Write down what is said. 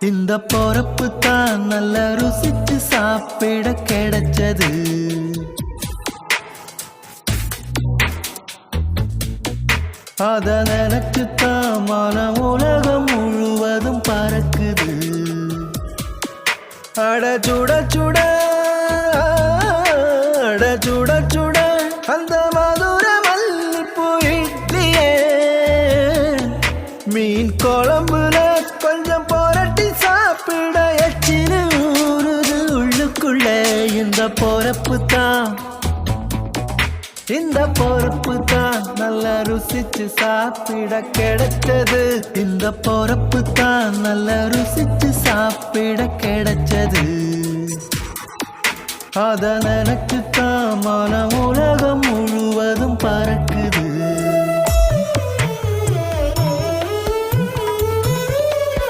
இந்த பொறப்பு தான் நல்ல ருசிச்சு சாப்பிட கிடைச்சது. அத நினைச்சுத்தான் மன உலகம் முழுவதும் பறக்குது. அட சுட சுட அட சுட சுட அந்த மதுர மல்லிப்பூ இட்லியே மீன் குழம்புல கொஞ்சம் புரட்டி சாப்பிட எச்சினு ஊறுது உள்ளுக்குள்ள. இந்த பொறப்பு தான் இந்த பொறப்பு தான் நல்ல ருசிச்சு சாப்பிட கிடைச்சது. இந்த பொறப்பு தான் நல்ல ருசிச்சு சாப்பிட கிடைச்சது. அத நினைச்சுத்தான் மன உலகம் முழுவதும் பறக்கு.